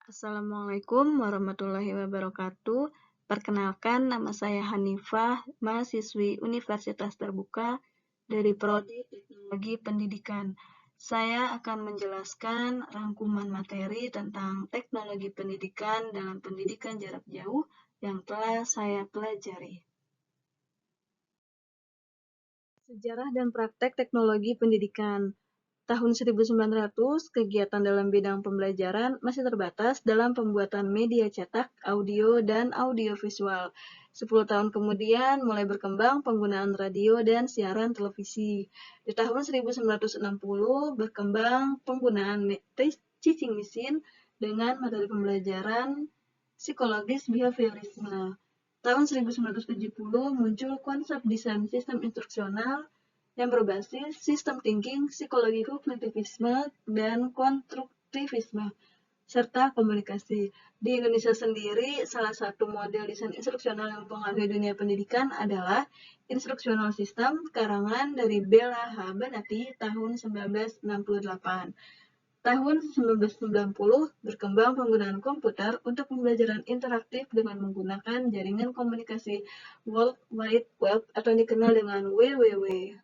Assalamualaikum warahmatullahi wabarakatuh. Perkenalkan, nama saya Hanifah, mahasiswi Universitas Terbuka dari Prodi Teknologi Pendidikan. Saya akan menjelaskan rangkuman materi tentang teknologi pendidikan dalam pendidikan jarak jauh yang telah saya pelajari. Sejarah dan praktek teknologi pendidikan. Tahun 1900, kegiatan dalam bidang pembelajaran masih terbatas dalam pembuatan media cetak, audio, dan audiovisual. 10 tahun kemudian mulai berkembang penggunaan radio dan siaran televisi. Di tahun 1960 berkembang penggunaan teaching machine dengan materi pembelajaran psikologis behaviorisme. Tahun 1970 muncul konsep desain sistem instruksional yang berbasis sistem thinking, psikologi kognitivisme, dan konstruktivisme, serta komunikasi. Di Indonesia sendiri, salah satu model desain instruksional yang mempengaruhi dunia pendidikan adalah instruksional sistem karangan dari Bella H. Banati tahun 1968. Tahun 1990 berkembang penggunaan komputer untuk pembelajaran interaktif dengan menggunakan jaringan komunikasi World Wide Web atau yang dikenal dengan WWW.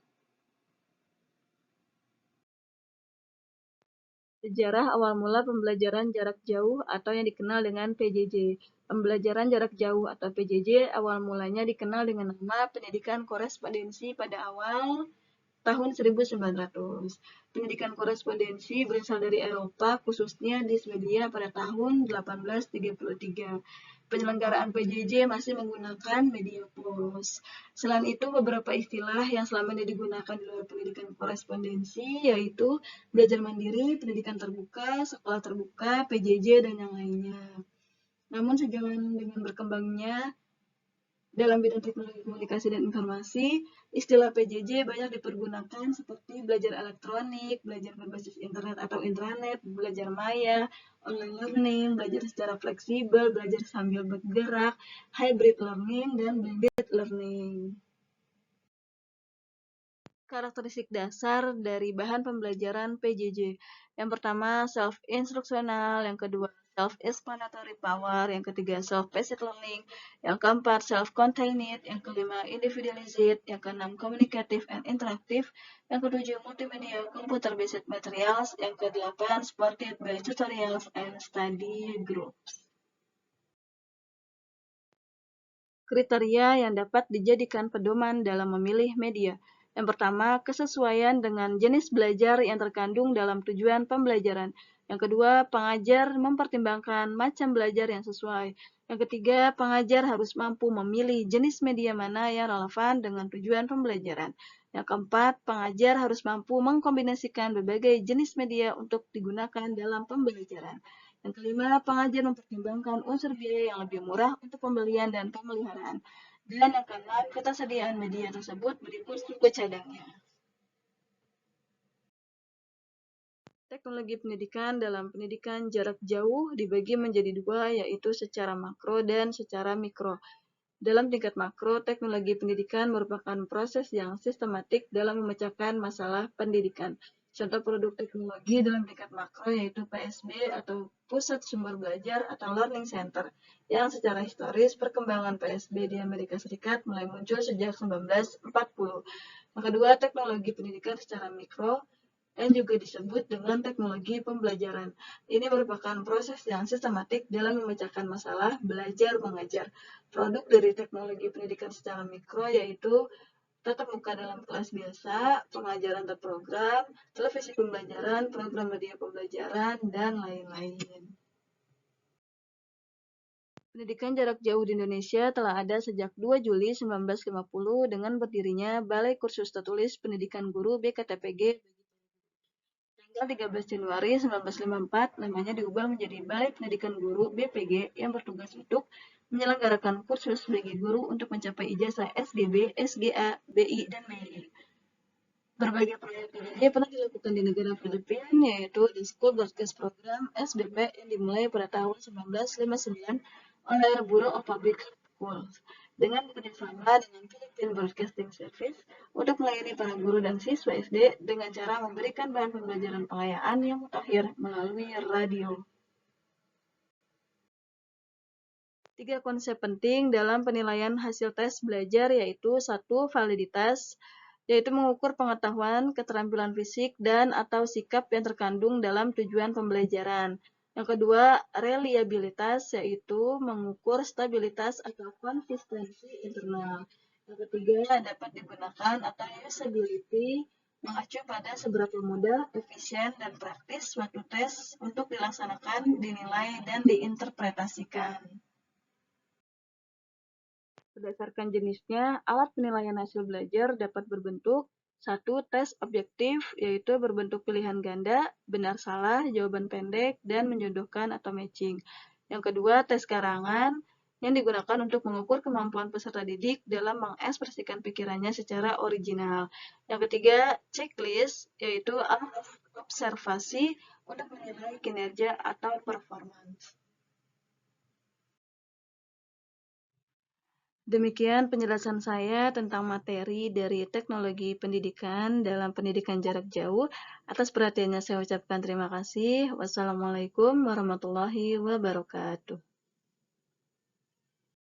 Sejarah awal mula pembelajaran jarak jauh atau yang dikenal dengan PJJ. Pembelajaran jarak jauh atau PJJ awal mulanya dikenal dengan nama pendidikan korespondensi pada awal tahun 1900. Pendidikan korespondensi berasal dari Eropa, khususnya di Swedia pada tahun 1833. Penyelenggaraan PJJ masih menggunakan media pos. Selain itu, beberapa istilah yang selama ini digunakan di luar pendidikan korespondensi yaitu belajar mandiri, pendidikan terbuka, sekolah terbuka, PJJ, dan yang lainnya. Namun sejalan dengan berkembangnya dalam bidang teknologi komunikasi dan informasi, istilah PJJ banyak dipergunakan seperti belajar elektronik, belajar berbasis internet atau intranet, belajar maya, online learning, belajar secara fleksibel, belajar sambil bergerak, hybrid learning, dan blended learning. Karakteristik dasar dari bahan pembelajaran PJJ. Yang pertama, self-instruksional. Yang kedua, self-explanatory power. Yang ketiga, self-paced learning. Yang keempat, self-contained. Yang kelima, individualized. Yang keenam, communicative and interactive. Yang ketujuh, multimedia computer-based materials. Yang kedelapan, supported by tutorials and study groups. Kriteria yang dapat dijadikan pedoman dalam memilih media. Yang pertama, kesesuaian dengan jenis belajar yang terkandung dalam tujuan pembelajaran. Yang kedua, pengajar mempertimbangkan macam belajar yang sesuai. Yang ketiga, pengajar harus mampu memilih jenis media mana yang relevan dengan tujuan pembelajaran. Yang keempat, pengajar harus mampu mengkombinasikan berbagai jenis media untuk digunakan dalam pembelajaran. Yang kelima, pengajar mempertimbangkan unsur biaya yang lebih murah untuk pembelian dan pemeliharaan. Dan yang keenam, ketersediaan media tersebut berikut suku cadangnya. Teknologi pendidikan dalam pendidikan jarak jauh dibagi menjadi dua, yaitu secara makro dan secara mikro. Dalam tingkat makro, teknologi pendidikan merupakan proses yang sistematik dalam memecahkan masalah pendidikan. Contoh produk teknologi dalam tingkat makro yaitu PSB atau Pusat Sumber Belajar atau Learning Center, yang secara historis perkembangan PSB di Amerika Serikat mulai muncul sejak 1940. Yang kedua, teknologi pendidikan secara mikro yang juga disebut dengan teknologi pembelajaran. Ini merupakan proses yang sistematik dalam memecahkan masalah belajar mengajar. Produk dari teknologi pendidikan secara mikro yaitu tatap muka dalam kelas biasa, pengajaran terprogram, televisi pembelajaran, program media pembelajaran, dan lain-lain. Pendidikan jarak jauh di Indonesia telah ada sejak 2 Juli 1950 dengan berdirinya Balai Kursus Tertulis Pendidikan Guru BKTPG. Tanggal 13 Januari 1954, namanya diubah menjadi Balai Pendidikan Guru BPG yang bertugas untuk menyelenggarakan kursus bagi guru untuk mencapai ijazah SGB, SGA, BI, dan MI. Berbagai proyek PJJ pernah dilakukan di negara Filipina, yaitu The School Broadcast Program (SBP) yang dimulai pada tahun 1959 oleh Bureau of Public Schools dengan bekerjasama dengan Philippine Broadcasting Service untuk melayani para guru dan siswa SD dengan cara memberikan bahan pembelajaran pengayaan yang mutakhir melalui radio. Tiga konsep penting dalam penilaian hasil tes belajar yaitu satu, validitas, yaitu mengukur pengetahuan, keterampilan fisik, dan atau sikap yang terkandung dalam tujuan pembelajaran. Yang kedua, reliabilitas, yaitu mengukur stabilitas atau konsistensi internal. Yang ketiga, dapat digunakan atau usability, mengacu pada seberapa mudah, efisien, dan praktis suatu tes untuk dilaksanakan, dinilai, dan diinterpretasikan. Berdasarkan jenisnya, alat penilaian hasil belajar dapat berbentuk satu, tes objektif, yaitu berbentuk pilihan ganda, benar salah, jawaban pendek, dan menjodohkan atau matching. Yang kedua, tes karangan, yang digunakan untuk mengukur kemampuan peserta didik dalam mengekspresikan pikirannya secara original. Yang ketiga, checklist, yaitu alat observasi untuk menilai kinerja atau performance. Demikian penjelasan saya tentang materi dari teknologi pendidikan dalam pendidikan jarak jauh. Atas perhatiannya saya ucapkan terima kasih. Wassalamualaikum warahmatullahi wabarakatuh.